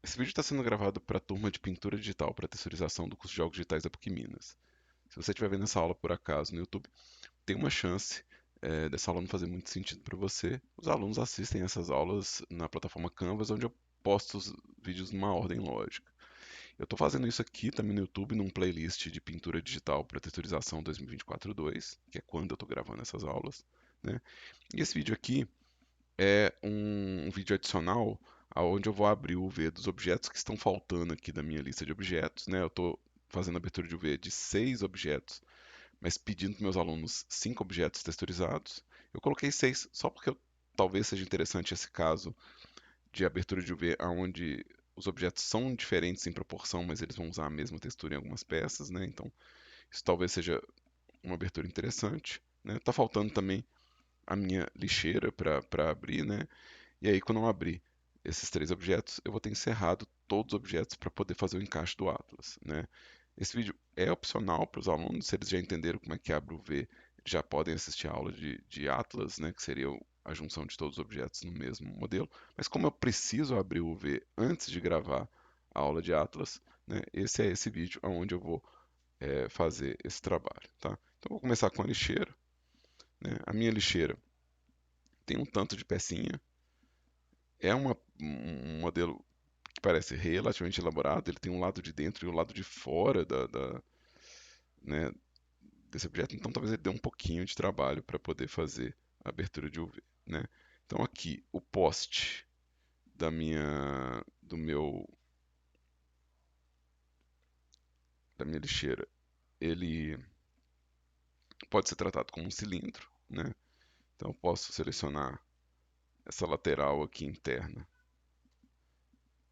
Esse vídeo está sendo gravado para a turma de pintura digital para texturização do curso de Jogos Digitais da PUC Minas. Se você estiver vendo essa aula por acaso no YouTube, tem uma chance dessa aula não fazer muito sentido para você. Os alunos assistem essas aulas na plataforma Canvas, onde eu posto os vídeos numa ordem lógica. Eu estou fazendo isso aqui também no YouTube, num playlist de pintura digital para texturização 2024-2, que é quando eu estou gravando essas aulas, né? E esse vídeo aqui é um vídeo adicional onde eu vou abrir o UV dos objetos que estão faltando aqui da minha lista de objetos, né? Eu estou fazendo abertura de UV de 6 objetos, mas pedindo para meus alunos 5 objetos texturizados. Eu coloquei 6 só porque talvez seja interessante esse caso de abertura de UV onde os objetos são diferentes em proporção, mas eles vão usar a mesma textura em algumas peças, né? Então, isso talvez seja uma abertura interessante, né? Tá faltando também a minha lixeira para abrir, né? E aí, quando eu abrir esses 3 objetos, eu vou ter encerrado todos os objetos para poder fazer o encaixe do Atlas, né? Esse vídeo é opcional para os alunos, se eles já entenderam como é que abre o V, já podem assistir a aula de Atlas, né, que seria a junção de todos os objetos no mesmo modelo. Mas como eu preciso abrir o V antes de gravar a aula de Atlas, né, esse é esse vídeo onde eu vou fazer esse trabalho, tá? Então, vou começar com a lixeira, né? A minha lixeira tem um tanto de pecinha, é um modelo que parece relativamente elaborado, ele tem um lado de dentro e o lado de fora né, desse objeto, então talvez ele dê um pouquinho de trabalho para poder fazer a abertura de UV, né? Então aqui o poste da minha do meu da minha lixeira, ele pode ser tratado como um cilindro, né? Então eu posso selecionar essa lateral aqui interna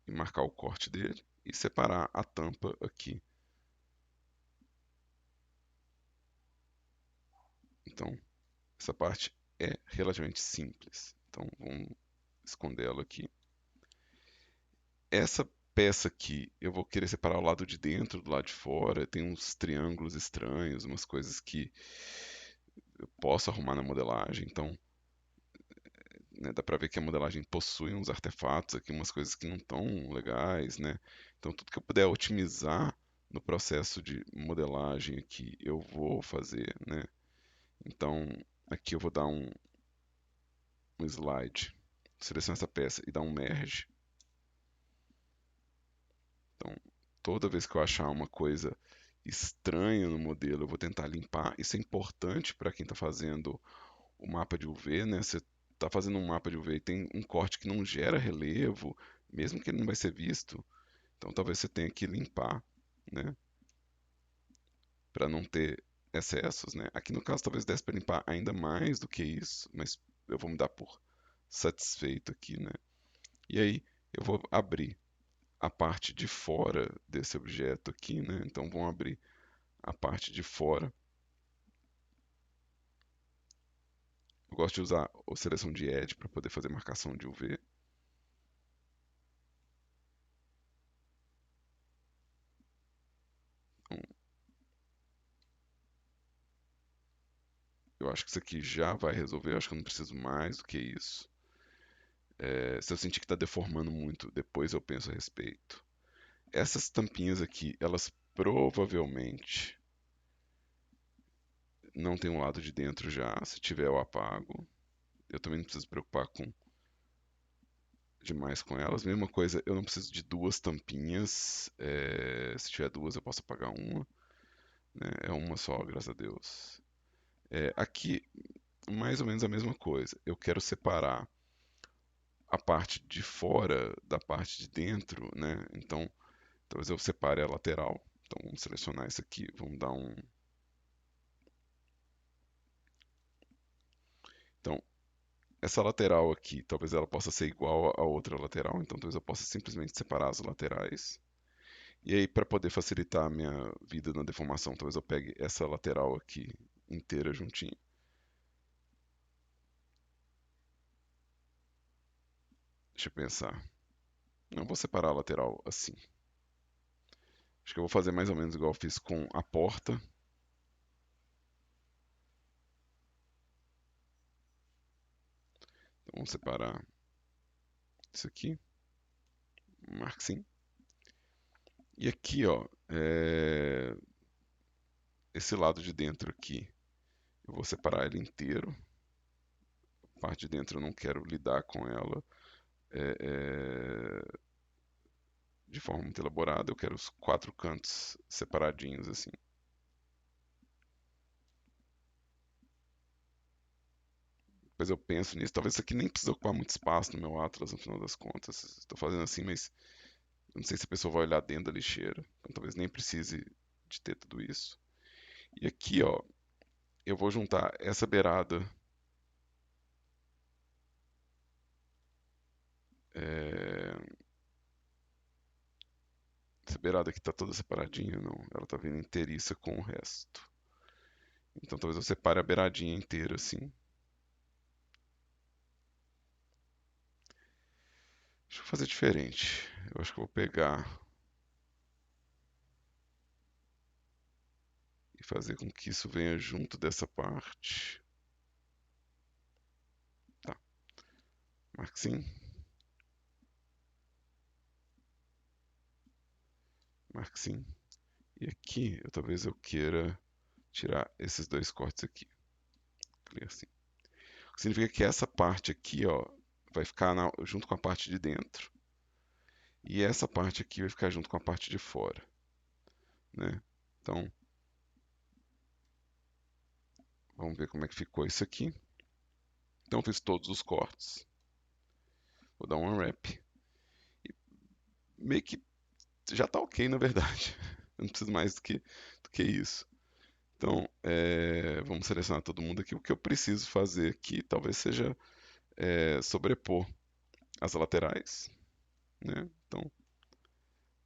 e marcar o corte dele e separar a tampa aqui. Então essa parte é relativamente simples. Então vamos esconder ela aqui. Essa peça aqui, eu vou querer separar o lado de dentro do lado de fora. Tem uns triângulos estranhos, umas coisas que eu posso arrumar na modelagem. Então, né, dá para ver que a modelagem possui uns artefatos aqui, umas coisas que não estão legais, né? Então, tudo que eu puder otimizar no processo de modelagem aqui, eu vou fazer, né? Então, aqui eu vou dar um slide, selecionar essa peça e dar um merge. Então, toda vez que eu achar uma coisa estranha no modelo, eu vou tentar limpar. Isso é importante para quem está fazendo o mapa de UV, né? Você está fazendo um mapa de UV e tem um corte que não gera relevo, mesmo que ele não vai ser visto. Então, talvez você tenha que limpar, né? Para não ter excessos, né? Aqui no caso, talvez desse para limpar ainda mais do que isso, mas eu vou me dar por satisfeito aqui, né? E aí, eu vou abrir a parte de fora desse objeto aqui, né? Então vamos abrir a parte de fora. Eu gosto de usar a seleção de Edge para poder fazer marcação de UV. Então, eu acho que isso aqui já vai resolver. Eu acho que eu não preciso mais do que isso. Se eu sentir que está deformando muito, depois eu penso a respeito. Essas tampinhas aqui, elas provavelmente não tem um lado de dentro já. Se tiver, eu apago. Eu também não preciso me preocupar demais com elas. Mesma coisa, eu não preciso de 2 tampinhas. Se tiver duas, eu posso apagar uma. Né? É uma só, graças a Deus. Aqui, mais ou menos a mesma coisa. Eu quero separar a parte de fora da parte de dentro, né? Então, talvez eu separe a lateral. Então, vamos selecionar isso aqui. Vamos dar um. Então, essa lateral aqui, talvez ela possa ser igual a outra lateral. Então, talvez eu possa simplesmente separar as laterais. E aí, para poder facilitar a minha vida na deformação, talvez eu pegue essa lateral aqui inteira juntinha. Deixa eu pensar. Não vou separar a lateral assim. Acho que eu vou fazer mais ou menos igual eu fiz com a porta. Então, vamos separar isso aqui. marque sim. E aqui, ó, esse lado de dentro aqui, eu vou separar ele inteiro. A parte de dentro eu não quero lidar com ela é, é, de forma muito elaborada. Eu quero os quatro cantos separadinhos assim. Depois eu penso nisso. Talvez isso aqui nem precise ocupar muito espaço no meu Atlas, no final das contas. Estou fazendo assim, mas eu não sei se a pessoa vai olhar dentro da lixeira. Então talvez nem precise de ter tudo isso. E aqui, ó, eu vou juntar essa beirada. é, Essa beirada aqui tá toda separadinha, não. Ela tá vindo inteiriça com o resto. Então talvez eu separe a beiradinha inteira assim. Deixa eu fazer diferente. Eu acho que eu vou pegar e fazer com que isso venha junto dessa parte. Tá, marque sim, marque sim. E aqui, talvez eu queira tirar esses dois cortes aqui. Clear assim. O que significa que essa parte aqui, ó, vai ficar junto com a parte de dentro. E essa parte aqui vai ficar junto com a parte de fora, né? Então, vamos ver como é que ficou isso aqui. Então, eu fiz todos os cortes. Vou dar um unwrap. E meio que já tá ok, na verdade. Eu não preciso mais do que isso. Então, vamos selecionar todo mundo aqui. O que eu preciso fazer aqui talvez seja sobrepor as laterais, né? Então,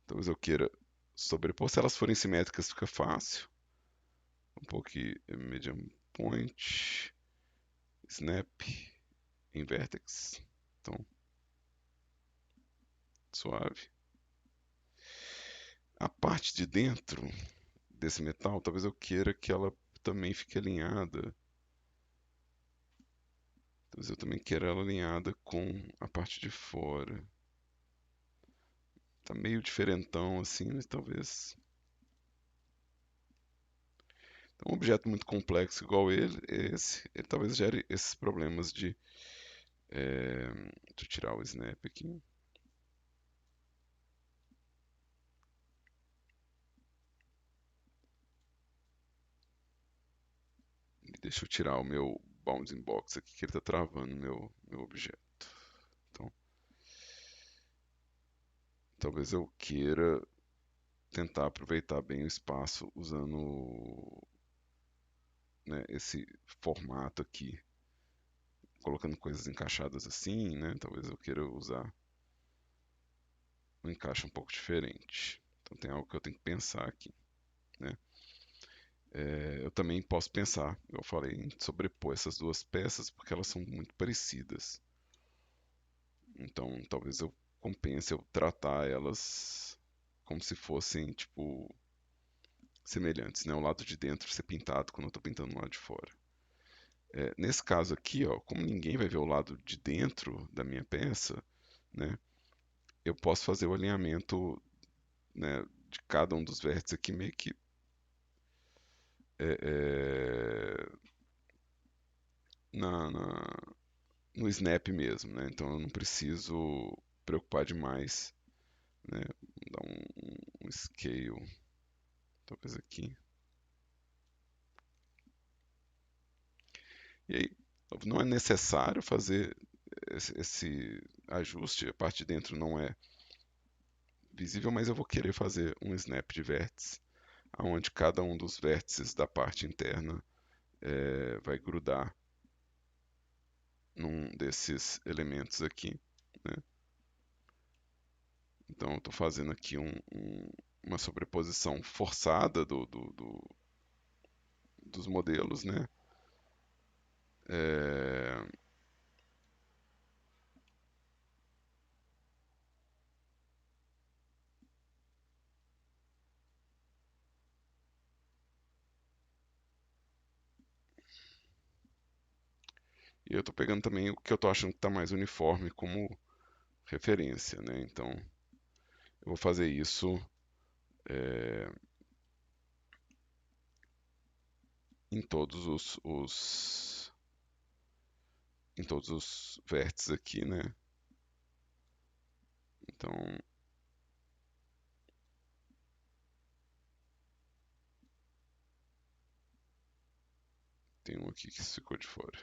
talvez eu queira sobrepor. Se elas forem simétricas, fica fácil. Um pouco aqui, medium point, snap, em vertex. Então, suave. A parte de dentro desse metal, talvez eu queira que ela também fique alinhada. Talvez eu também queira ela alinhada com a parte de fora. Tá meio diferentão assim, mas talvez. Então, um objeto muito complexo igual ele talvez gere esses problemas de. Deixa eu tirar o snap aqui. E deixa eu tirar o meu bounding box aqui, que ele está travando meu objeto. Então, talvez eu queira tentar aproveitar bem o espaço usando, né, esse formato aqui, colocando coisas encaixadas assim, né? Talvez eu queira usar um encaixe um pouco diferente. Então tem algo que eu tenho que pensar aqui, né? Eu também posso pensar, eu falei, em sobrepor essas duas peças porque elas são muito parecidas. Então talvez eu compense eu tratar elas como se fossem, tipo, semelhantes, né? O lado de dentro ser pintado quando eu estou pintando o lado de fora. Nesse caso aqui, ó, como ninguém vai ver o lado de dentro da minha peça, né? Eu posso fazer o alinhamento, né, de cada um dos vértices aqui meio que é, é, na, na- no snap mesmo, né? Então eu não preciso preocupar demais, né? Vou dar um scale, talvez aqui. E aí, não é necessário fazer esse ajuste, a parte de dentro não é visível, mas eu vou querer fazer um snap de vértice, onde cada um dos vértices da parte interna vai grudar num desses elementos aqui, né? Então, eu estou fazendo aqui uma sobreposição forçada dos modelos, né? É, e eu estou pegando também o que eu estou achando que está mais uniforme como referência, né? Então, Eu vou fazer isso é, em todos em todos os vértices aqui, né? Então, tem um aqui que ficou de fora.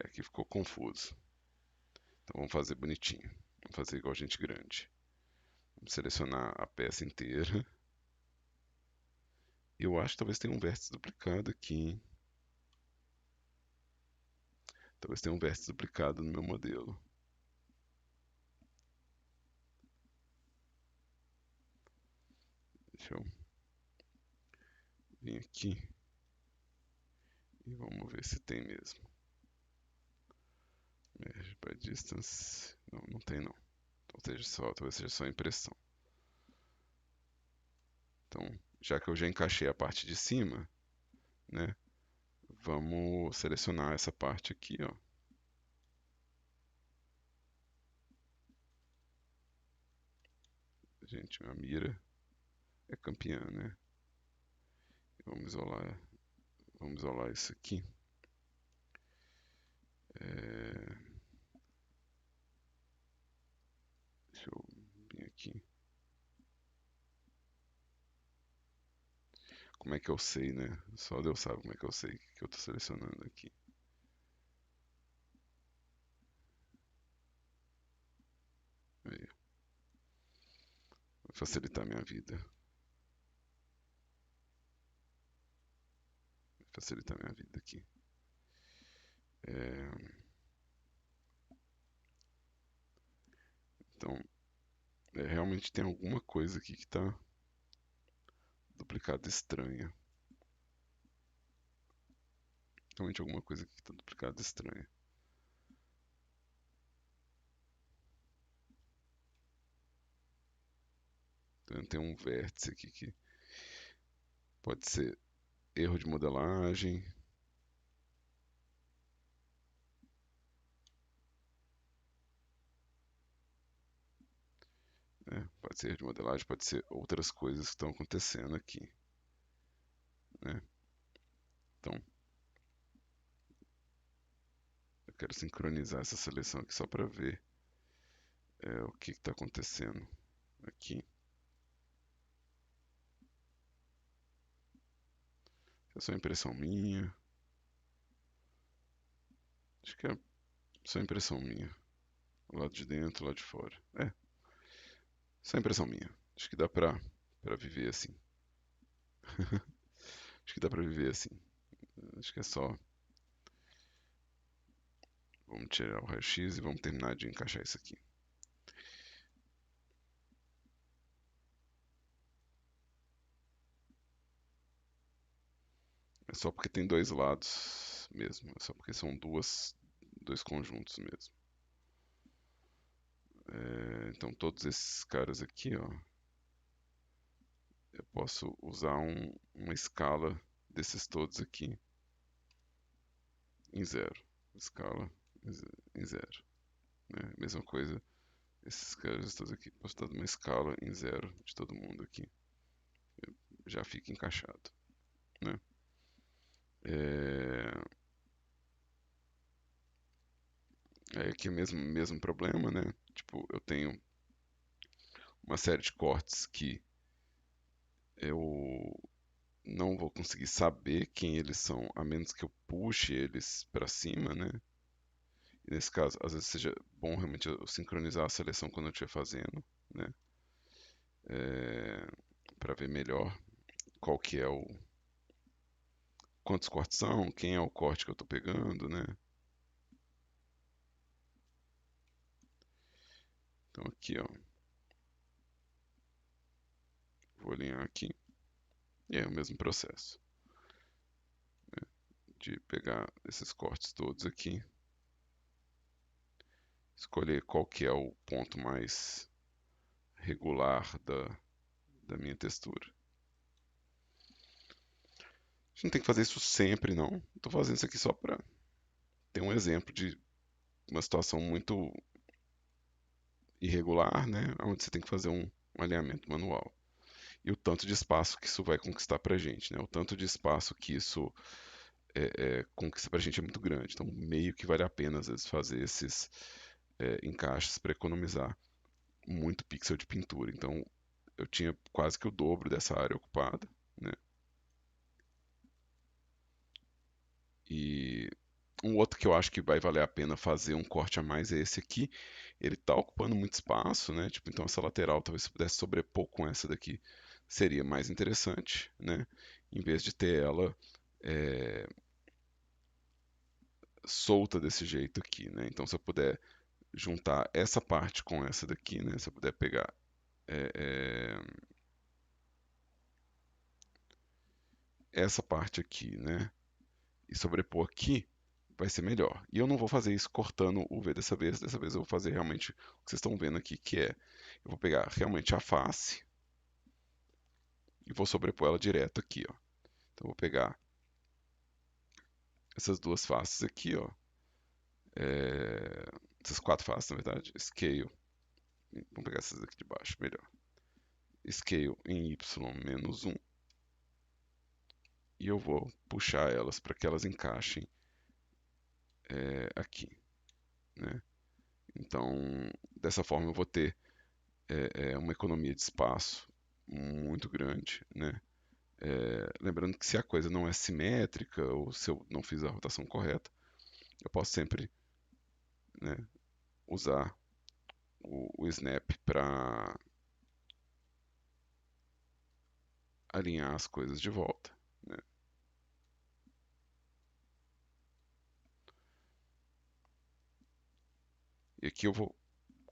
Aqui ficou confuso. Então vamos fazer bonitinho. Vamos fazer igual gente grande. Vamos selecionar a peça inteira. Eu acho que talvez tenha um vértice duplicado aqui, hein? Talvez tenha um vértice duplicado no meu modelo. Deixa eu vir aqui e vamos ver se tem mesmo. Measure by distance. Não, não tem não. Então, talvez seja só impressão. Então, já que eu já encaixei a parte de cima, né? Vamos selecionar essa parte aqui, ó. Gente, a mira é campeã, né? Vamos isolar isso aqui. É, deixa eu vir aqui. Como é que eu sei, né? Só Deus sabe como é que eu sei que eu estou selecionando aqui. Aí, vai facilitar minha vida. Vai facilitar minha vida aqui. É, então, realmente tem alguma coisa aqui que está duplicada estranha. Realmente alguma coisa aqui que está duplicada estranha. Então, tem um vértice aqui que pode ser erro de modelagem. Né? Pode ser erro de modelagem, pode ser outras coisas que estão acontecendo aqui. Né? Então, eu quero sincronizar essa seleção aqui só para ver o que está acontecendo aqui. É só impressão minha. Acho que é só impressão minha. O lado de dentro, o lado de fora. Só impressão minha. Acho que dá pra viver assim. Acho que dá pra viver assim. Acho que é só. Vamos tirar o raio-x e vamos terminar de encaixar isso aqui. É só porque tem dois lados mesmo. É só porque são dois conjuntos mesmo. Então todos esses caras aqui, ó, eu posso usar uma escala desses todos aqui em zero. Escala em zero. Né? Mesma coisa, esses caras todos aqui. Posso dar uma escala em zero de todo mundo aqui. Já fica encaixado. Né? É... Aí aqui é o mesmo problema, né? Tipo, eu tenho uma série de cortes que eu não vou conseguir saber quem eles são, a menos que eu puxe eles para cima, né? E nesse caso, às vezes seja bom realmente eu sincronizar a seleção quando eu estiver fazendo, né? Para ver melhor qual que é o quantos cortes são, quem é o corte que eu estou pegando, né? Então aqui, ó, vou alinhar aqui e é o mesmo processo, de pegar esses cortes todos aqui, escolher qual que é o ponto mais regular da minha textura. A gente não tem que fazer isso sempre, não. Estou fazendo isso aqui só para ter um exemplo de uma situação muito irregular, né? Onde você tem que fazer um alinhamento manual. E o tanto de espaço que isso vai conquistar para a gente, né? O tanto de espaço que isso conquista para a gente é muito grande. Então, meio que vale a pena, às vezes, fazer esses encaixes para economizar muito pixel de pintura. Então, eu tinha quase que o dobro dessa área ocupada, né? E um outro que eu acho que vai valer a pena fazer um corte a mais é esse aqui. Ele está ocupando muito espaço, né? Tipo, então essa lateral talvez se pudesse sobrepor com essa daqui seria mais interessante, né? Em vez de ter ela é, solta desse jeito aqui, né? Então se eu puder juntar essa parte com essa daqui, né? Se eu puder pegar é, é, essa parte aqui, né? E sobrepor aqui, vai ser melhor. E eu não vou fazer isso cortando o V dessa vez eu vou fazer realmente o que vocês estão vendo aqui, que é, eu vou pegar realmente a face e vou sobrepor ela direto aqui, ó. Então eu vou pegar essas duas faces aqui, ó, essas quatro faces, na verdade, Scale, vamos pegar essas aqui de baixo, melhor. Scale em Y-1, e eu vou puxar elas para que elas encaixem aqui, né? Então, dessa forma eu vou ter uma economia de espaço muito grande, né? Lembrando que se a coisa não é simétrica ou se eu não fiz a rotação correta, eu posso sempre, né, usar o snap para alinhar as coisas de volta, né? E aqui eu vou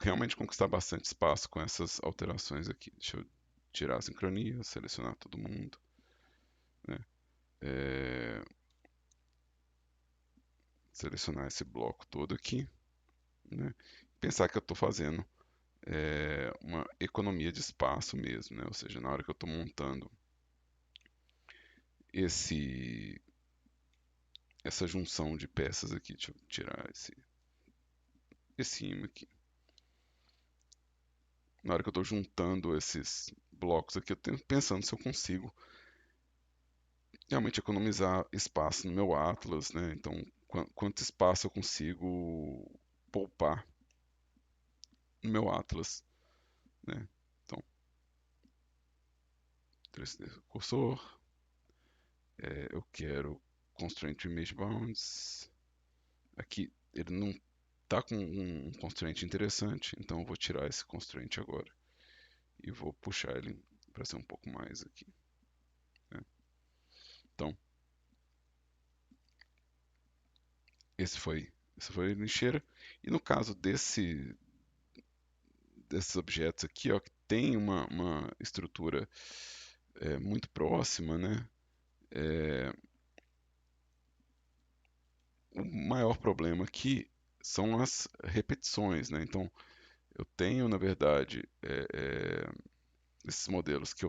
realmente conquistar bastante espaço com essas alterações aqui. Deixa eu tirar a sincronia, selecionar todo mundo, né? É, selecionar esse bloco todo aqui, né? Pensar que eu estou fazendo uma economia de espaço mesmo, né? Ou seja, na hora que eu estou montando esse essa junção de peças aqui, deixa eu tirar esse ímã aqui. Na hora que eu estou juntando esses blocos aqui, eu estou pensando se eu consigo realmente economizar espaço no meu Atlas, né? Então, quanto espaço eu consigo poupar no meu Atlas, né? Então, 3D cursor, eu quero Constraint Image Bounds. Aqui ele não está com um constraint interessante, então eu vou tirar esse constraint agora e vou puxar ele para ser um pouco mais aqui, né? Então, esse foi a lixeira. E no caso desses objetos aqui, ó, que tem uma estrutura muito próxima, né? É, o maior problema aqui são as repetições, né? Então, eu tenho, na verdade, esses modelos que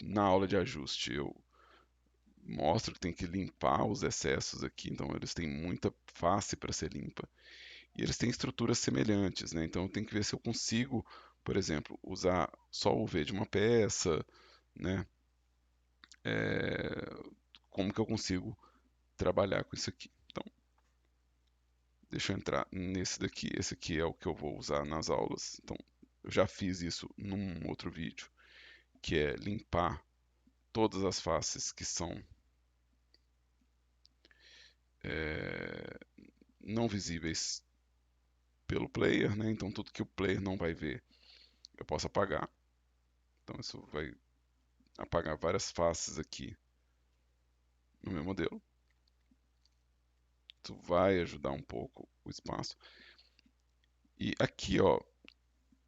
na aula de ajuste, eu mostro que tem que limpar os excessos aqui, então eles têm muita face para ser limpa. E eles têm estruturas semelhantes, né? Então eu tenho que ver se eu consigo, por exemplo, usar só o V de uma peça, né? É, como que eu consigo trabalhar com isso aqui? Então, deixa eu entrar nesse daqui. Esse aqui é o que eu vou usar nas aulas. Então, eu já fiz isso num outro vídeo, que é limpar todas as faces que são é, não visíveis pelo player, né? Então, tudo que o player não vai ver, eu posso apagar. Então, isso vai apagar várias faces aqui no meu modelo. Isso vai ajudar um pouco o espaço. E aqui, ó,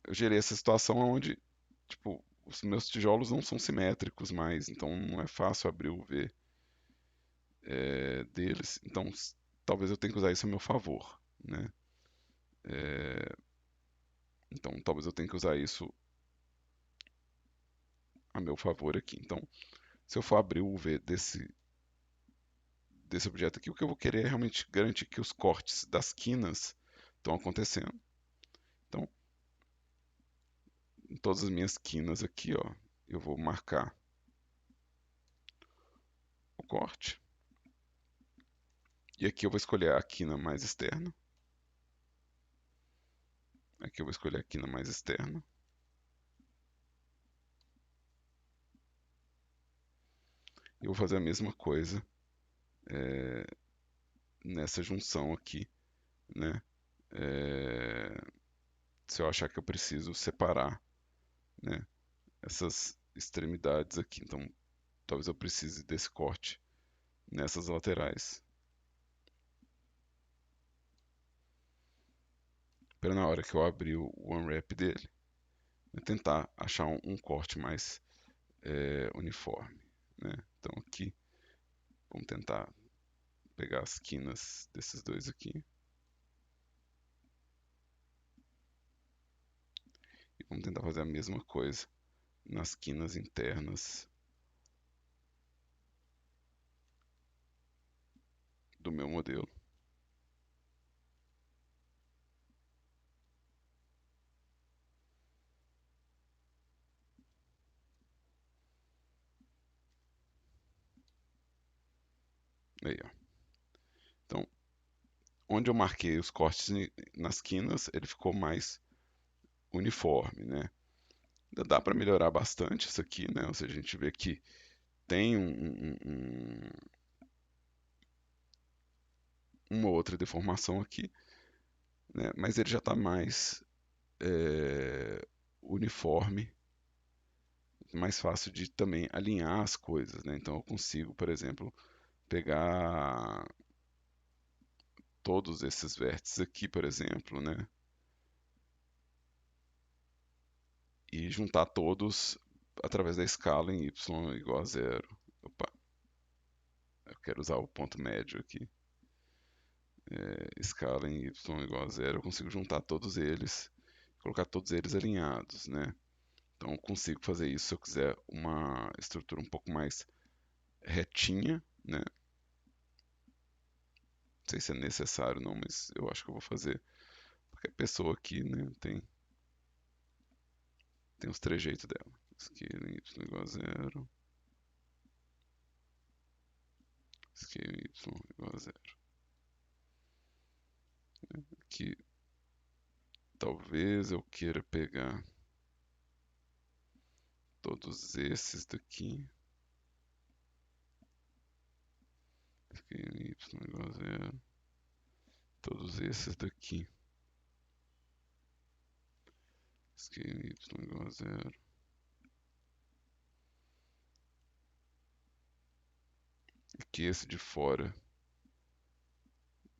eu gerei essa situação onde, tipo, os meus tijolos não são simétricos mais, então não é fácil abrir o V deles. Então, talvez eu tenha que usar isso a meu favor, né? É, então, talvez eu tenha que usar isso a meu favor aqui. Então, se eu for abrir o V desse objeto aqui, o que eu vou querer é realmente garantir que os cortes das quinas estão acontecendo. Então, em todas as minhas quinas aqui, ó, eu vou marcar o corte. E aqui eu vou escolher a quina mais externa. Aqui eu vou escolher a quina mais externa. E vou fazer a mesma coisa nessa junção aqui, né? É, se eu achar que eu preciso separar, né, essas extremidades aqui. Então, talvez eu precise desse corte nessas laterais. Para na hora que eu abrir o unwrap dele, eu tentar achar um corte mais uniforme, né? Então aqui, vamos tentar pegar as quinas desses dois aqui. E vamos tentar fazer a mesma coisa nas quinas internas do meu modelo. Aí, ó. Então, onde eu marquei os cortes nas quinas, ele ficou mais uniforme, né? Ainda dá para melhorar bastante isso aqui, né? Ou seja, a gente vê que tem uma outra deformação aqui, né? Mas ele já está mais uniforme, mais fácil de também alinhar as coisas, né? Então eu consigo, por exemplo, pegar todos esses vértices aqui, por exemplo, né? E juntar todos através da escala em y igual a zero. Opa, eu quero usar o ponto médio aqui. Escala em y igual a zero, eu consigo juntar todos eles, colocar todos eles alinhados, né? Então eu consigo fazer isso se eu quiser uma estrutura um pouco mais retinha, né? Não sei se é necessário não, mas eu acho que eu vou fazer. Porque a pessoa aqui, né, tem os trejeitos dela. Scale em y igual a zero. Scale em y igual a zero. Aqui, talvez eu queira pegar todos esses daqui. Scale em y igual a zero. Todos esses daqui. Scale em y igual a zero. Aqui esse de fora.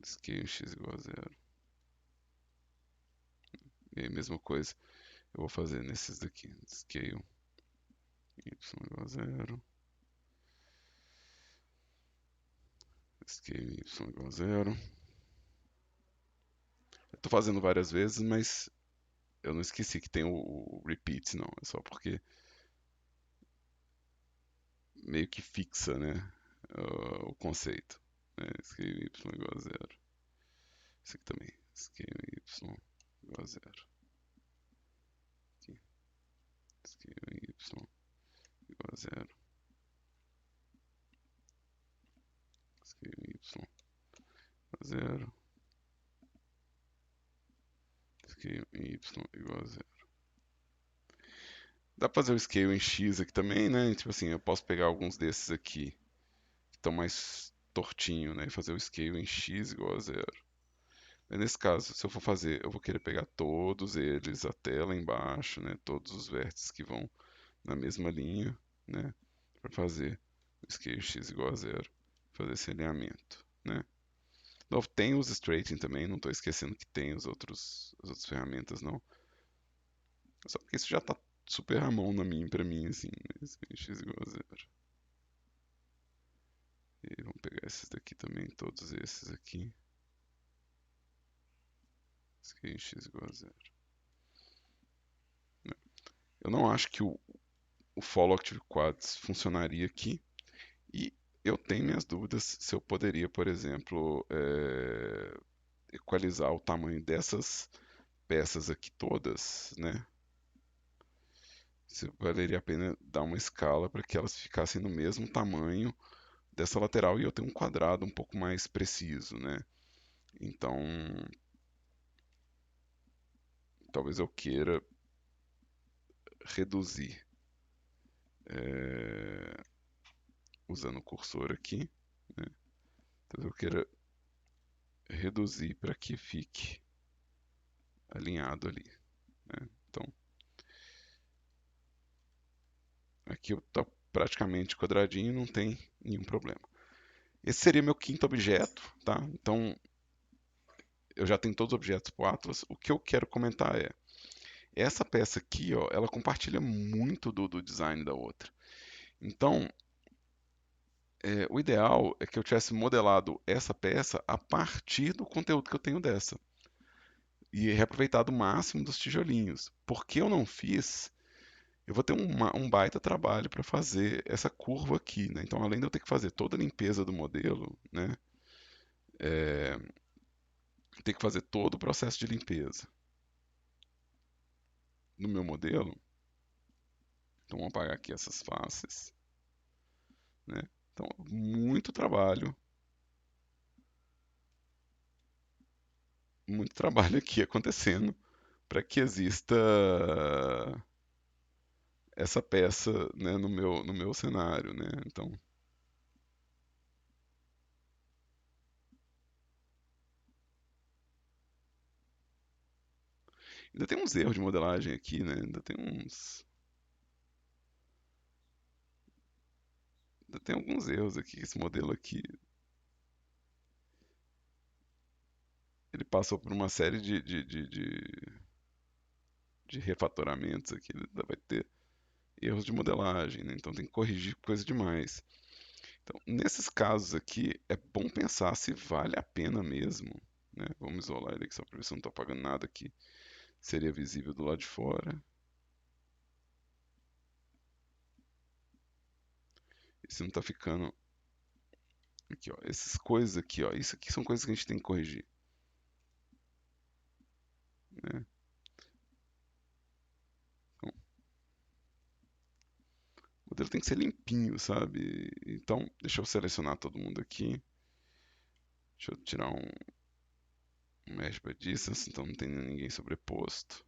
Scale em x igual a zero. E aí, mesma coisa, eu vou fazer nesses daqui. Scale y igual a zero. Scale y igual a zero. Eu tô fazendo várias vezes, mas eu não esqueci que tem o repeat, não. É só porque meio que fixa, né, o conceito. Né? Scale y igual a zero. Esse aqui também. Scale y igual a zero. Aqui. Scale y igual a zero. Scale y igual a zero. Scale y igual a zero. Dá pra fazer o scale em x aqui também, né? Tipo assim, eu posso pegar alguns desses aqui que estão mais tortinho, né? E fazer o scale em x igual a zero. Mas nesse caso, se eu for fazer, eu vou querer pegar todos eles até lá embaixo, né? Todos os vértices que vão na mesma linha, né? Para fazer o scale x igual a zero. Fazer esse alinhamento, né? Novo, tem os straighting também, não estou esquecendo que tem as outras ferramentas, não. Só que isso já está super à mão para mim, assim, né? X igual a zero. E vamos pegar esses daqui também, todos esses aqui. Esse aqui é x igual a zero. Eu não acho que o follow active quads funcionaria aqui. E eu tenho minhas dúvidas se eu poderia, por exemplo, equalizar o tamanho dessas peças aqui todas, né? Se valeria a pena dar uma escala para que elas ficassem no mesmo tamanho dessa lateral e eu tenho um quadrado um pouco mais preciso, né? Então, talvez eu queira reduzir, é, usando o cursor aqui, né? Então eu queira reduzir para que fique alinhado ali, né? Então, aqui está praticamente quadradinho, não tem nenhum problema. Esse seria meu quinto objeto, tá? Então, eu já tenho todos os objetos para o Atlas. O que eu quero comentar é, essa peça aqui, ó, ela compartilha muito do design da outra. Então, o ideal é que eu tivesse modelado essa peça a partir do conteúdo que eu tenho dessa. E reaproveitado o máximo dos tijolinhos. Porque eu não fiz, eu vou ter um baita trabalho para fazer essa curva aqui, né? Então, além de eu ter que fazer toda a limpeza do modelo, né? É, ter que fazer todo o processo de limpeza no meu modelo. Então, vamos apagar aqui essas faces, né? Então, muito trabalho aqui acontecendo para que exista essa peça, né, no meu cenário, né? Então, ainda tem uns erros de modelagem aqui, né? Ainda tem alguns erros aqui. Esse modelo aqui, ele passou por uma série de refatoramentos aqui. Ele ainda vai ter erros de modelagem, né? Então tem que corrigir coisa demais. Então, nesses casos aqui, é bom pensar se vale a pena mesmo, né? Vamos isolar ele aqui só para ver se eu não estou apagando nada aqui. Seria visível do lado de fora. E se não está ficando. Aqui, ó. Essas coisas aqui, ó. Isso aqui são coisas que a gente tem que corrigir, né? Então, o modelo tem que ser limpinho, sabe? Então, deixa eu selecionar todo mundo aqui. Deixa eu tirar um mesh by distance, então não tem ninguém sobreposto.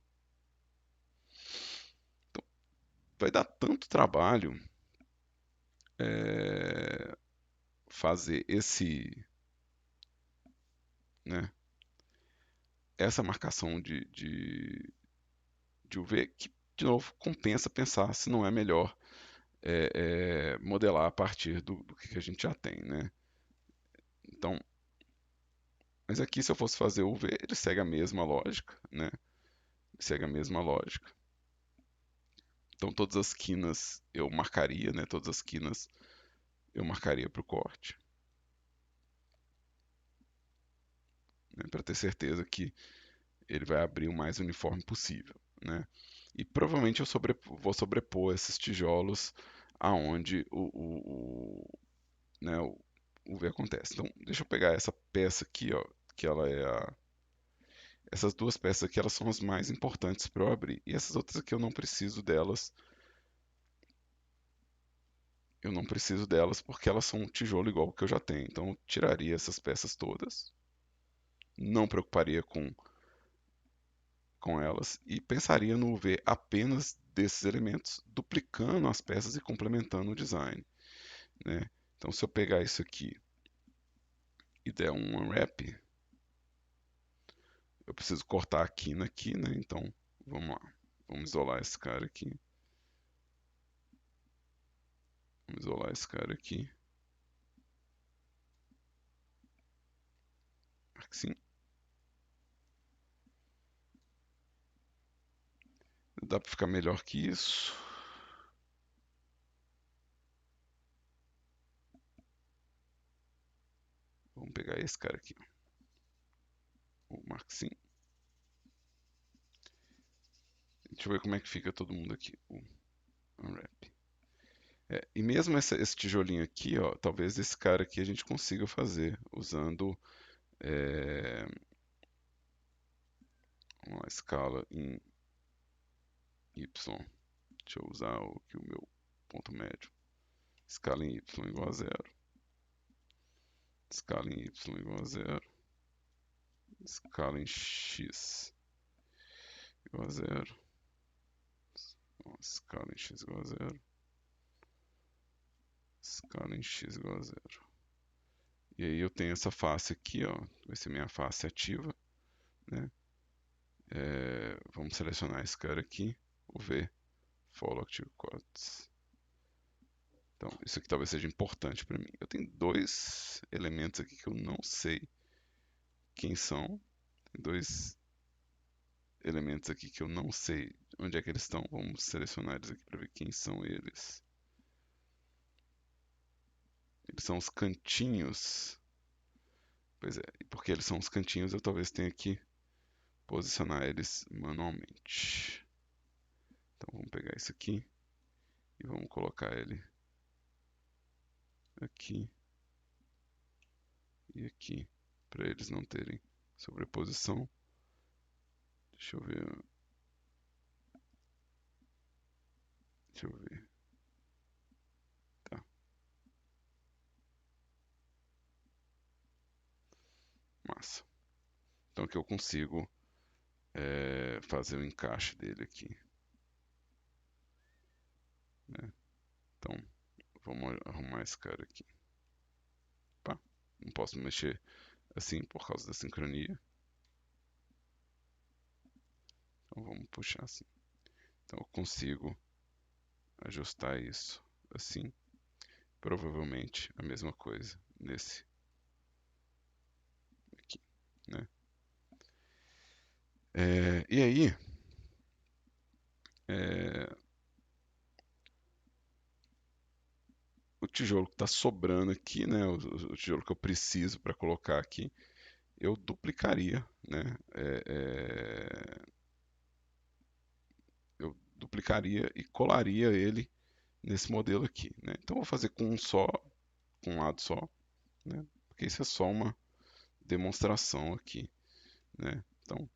Então, vai dar tanto trabalho fazer né, essa marcação de UV que, de novo, compensa pensar se não é melhor modelar a partir do que a gente já tem, né? Então, mas aqui se eu fosse fazer o UV, ele segue a mesma lógica, né? Ele segue a mesma lógica. Então todas as quinas eu marcaria, né? Todas as quinas eu marcaria para o corte, né? Para ter certeza que ele vai abrir o mais uniforme possível, né? E provavelmente eu vou sobrepor esses tijolos aonde né, o V acontece. Então, deixa eu pegar essa peça aqui, ó, que ela é essas duas peças aqui, elas são as mais importantes para eu abrir. E essas outras aqui eu não preciso delas. Eu não preciso delas porque elas são um tijolo igual que eu já tenho. Então, eu tiraria essas peças todas, não preocuparia com elas e pensaria no V apenas desses elementos, duplicando as peças e complementando o design, né? Então, se eu pegar isso aqui e der um unwrap, eu preciso cortar aqui, né? Então, vamos lá. Vamos isolar esse cara aqui. Vamos isolar esse cara aqui. Assim. Dá para ficar melhor que isso. pegar esse cara aqui, o Marxin. Deixa eu ver como é que fica todo mundo aqui. O Unwrap. E mesmo esse tijolinho aqui, ó, talvez esse cara aqui a gente consiga fazer usando é, uma escala em Y. Deixa eu usar aqui o meu ponto médio. Escala em Y igual a zero. Escala em Y igual a zero. Escala em X igual a zero. Escala em X igual a zero. Escala em X igual a zero. E aí eu tenho essa face aqui, ó. Vai ser minha face ativa, né? Vamos selecionar esse cara aqui. O V. Follow Active Quotes. Então, isso aqui talvez seja importante para mim. Eu tenho dois elementos aqui que eu não sei quem são. Tem dois elementos aqui que eu não sei onde é que eles estão. Vamos selecionar eles aqui para ver quem são eles. Eles são os cantinhos. Pois é, e porque eles são os cantinhos, eu talvez tenha que posicionar eles manualmente. Então vamos pegar isso aqui e vamos colocar ele aqui e aqui, para eles não terem sobreposição. Deixa eu ver. Deixa eu ver. Tá. Massa. Então aqui eu consigo fazer o encaixe dele aqui, né? Então vamos arrumar esse cara aqui. Pá. Não posso mexer assim por causa da sincronia. Então vamos puxar assim. Então eu consigo ajustar isso assim. Provavelmente a mesma coisa nesse aqui, né? E aí, o tijolo que está sobrando aqui, né? O tijolo que eu preciso para colocar aqui, eu duplicaria, né? Eu duplicaria e colaria ele nesse modelo aqui, né? Então eu vou fazer com um só, com um lado só, né? Porque isso é só uma demonstração aqui, né? Então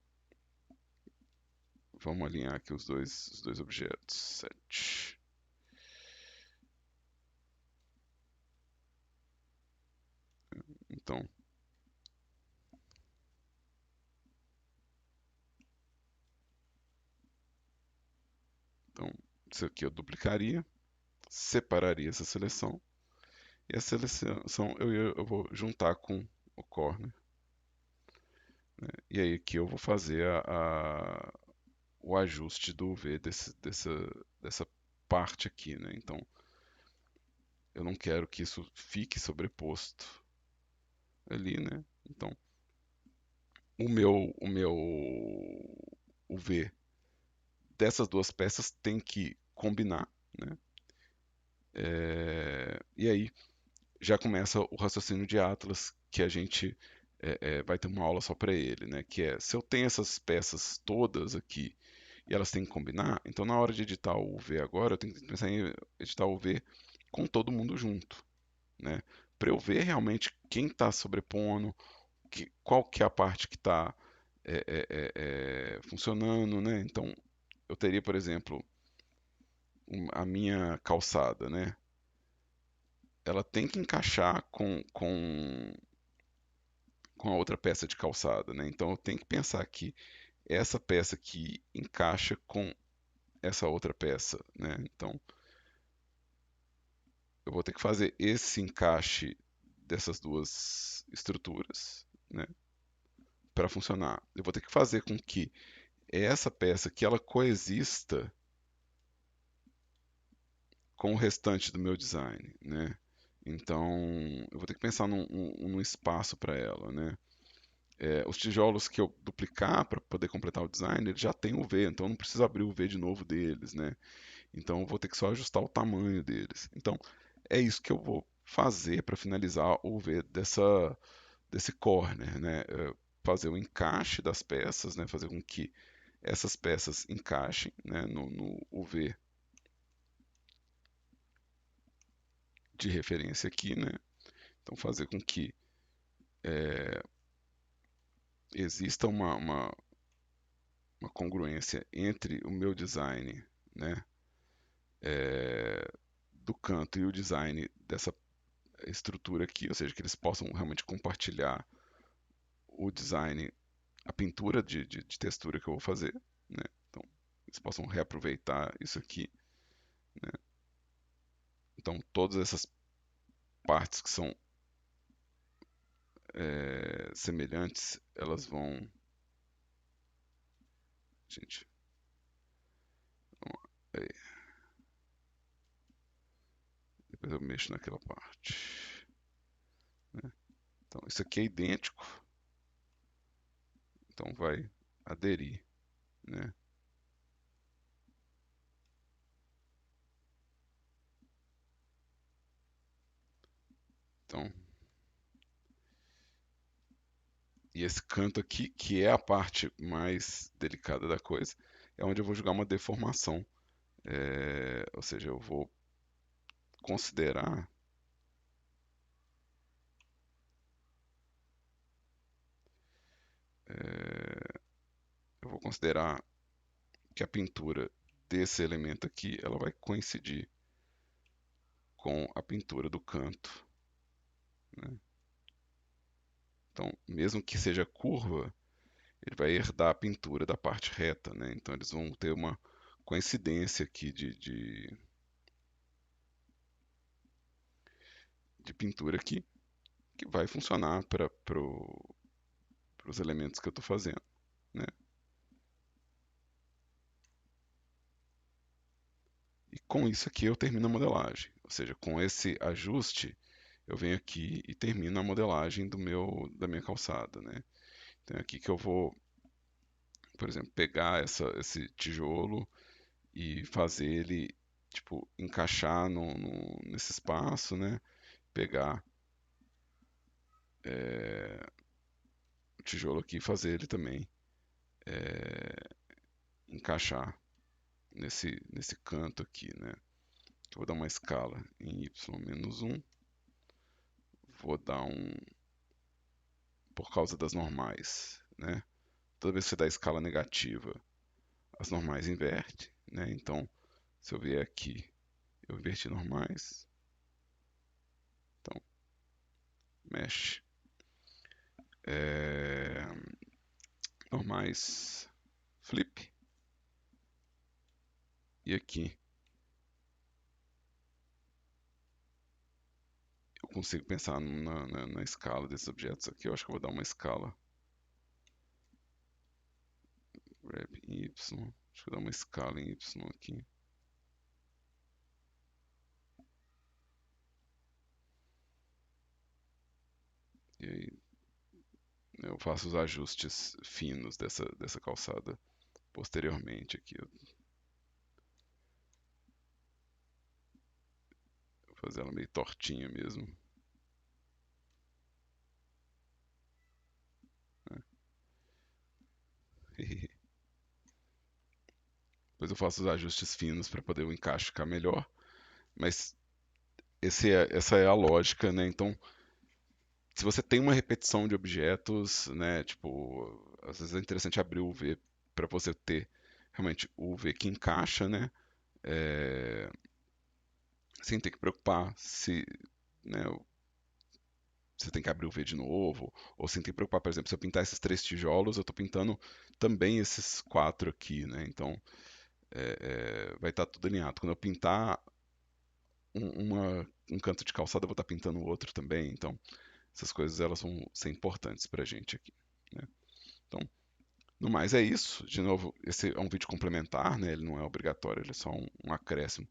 vamos alinhar aqui os dois objetos. 7. Então, isso aqui eu duplicaria, separaria essa seleção, e a seleção eu vou juntar com o corner, né? E aí aqui eu vou fazer o ajuste do V dessa parte aqui, né? Então eu não quero que isso fique sobreposto ali, né? Então o V dessas duas peças tem que combinar, né? E aí já começa o raciocínio de Atlas que a gente vai ter uma aula só para ele, né? Que é se eu tenho essas peças todas aqui e elas têm que combinar, então na hora de editar o V agora, eu tenho que pensar em editar o V com todo mundo junto, né? Para eu ver realmente quem está sobrepondo, qual que é a parte que está funcionando, né? Então eu teria, por exemplo, a minha calçada, né? Ela tem que encaixar com a outra peça de calçada, né? Então eu tenho que pensar que essa peça aqui encaixa com essa outra peça, né? Então eu vou ter que fazer esse encaixe dessas duas estruturas, né? Para funcionar. Eu vou ter que fazer com que essa peça que ela coexista com o restante do meu design, né? Então eu vou ter que pensar num espaço para ela, né? Os tijolos que eu duplicar para poder completar o design, ele já tem o V, então eu não preciso abrir o V de novo deles, né? Então eu vou ter que só ajustar o tamanho deles. Então é isso que eu vou fazer para finalizar o V desse corner, né? Fazer o encaixe das peças, né? Fazer com que essas peças encaixem, né? No UV de referência aqui, né? Então fazer com que exista uma congruência entre o meu design, né? Do canto e o design dessa estrutura aqui, ou seja, que eles possam realmente compartilhar o design, a pintura de textura que eu vou fazer, né? Então, eles possam reaproveitar isso aqui, né? Então, todas essas partes que são semelhantes, elas vão... Gente, vamos lá. Aí, depois eu mexo naquela parte, né? Então, isso aqui é idêntico, então vai aderir, né? Então, e esse canto aqui, que é a parte mais delicada da coisa, é onde eu vou jogar uma deformação. Ou seja, eu vou considerar, é, eu vou considerar que a pintura desse elemento aqui, ela vai coincidir com a pintura do canto, né? Então, mesmo que seja curva, ele vai herdar a pintura da parte reta, né? Então, eles vão ter uma coincidência aqui de pintura aqui, que vai funcionar para os elementos que eu estou fazendo, né? E com isso aqui eu termino a modelagem. Ou seja, com esse ajuste, eu venho aqui e termino a modelagem da minha calçada, né? Então é aqui que eu vou, por exemplo, pegar esse tijolo e fazer ele, tipo, encaixar nesse espaço, né? Pegar o tijolo aqui e fazer ele também encaixar nesse canto aqui, né? Vou dar uma escala em y-1, vou dar por causa das normais, né? Toda vez que você dá escala negativa, as normais invertem, né? Então, se eu vier aqui, eu inverti normais, então, mesh, é, normais, flip, e aqui eu consigo pensar na escala desses objetos aqui. Eu acho que eu vou dar uma escala grab em y, acho que eu vou dar uma escala em y aqui. E aí eu faço os ajustes finos dessa calçada posteriormente aqui. Eu vou fazer ela meio tortinha mesmo, né? Depois eu faço os ajustes finos para poder o encaixe ficar melhor. Mas essa é a lógica, né? Então, se você tem uma repetição de objetos, né? Tipo, às vezes é interessante abrir o V para você ter realmente o V que encaixa, né? É, sem ter que preocupar se, né, você tem que abrir o V de novo, ou sem ter que preocupar, por exemplo, se eu pintar esses 3 tijolos, eu estou pintando também esses 4 aqui, né? Então, vai estar tudo alinhado. Quando eu pintar um canto de calçada, eu vou estar pintando o outro também. Então, essas coisas elas vão ser importantes para a gente aqui, né? Então, no mais é isso. De novo, esse é um vídeo complementar, né? Ele não é obrigatório, ele é só um acréscimo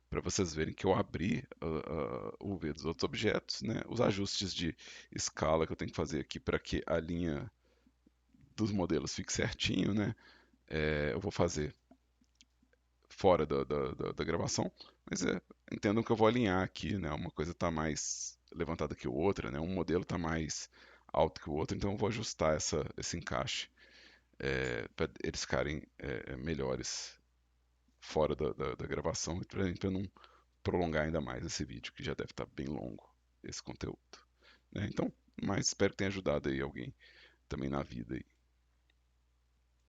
para vocês verem que eu abri o V dos outros objetos, né? Os ajustes de escala que eu tenho que fazer aqui para que a linha dos modelos fique certinho, né? Eu vou fazer fora da gravação, mas entendam que eu vou alinhar aqui, né? Uma coisa está mais levantada que outra, né? Um modelo está mais alto que o outro, então eu vou ajustar esse encaixe para eles ficarem melhores fora da gravação, para não prolongar ainda mais esse vídeo, que já deve estar bem longo, esse conteúdo. Né? Então, mas espero que tenha ajudado aí alguém também na vida aí.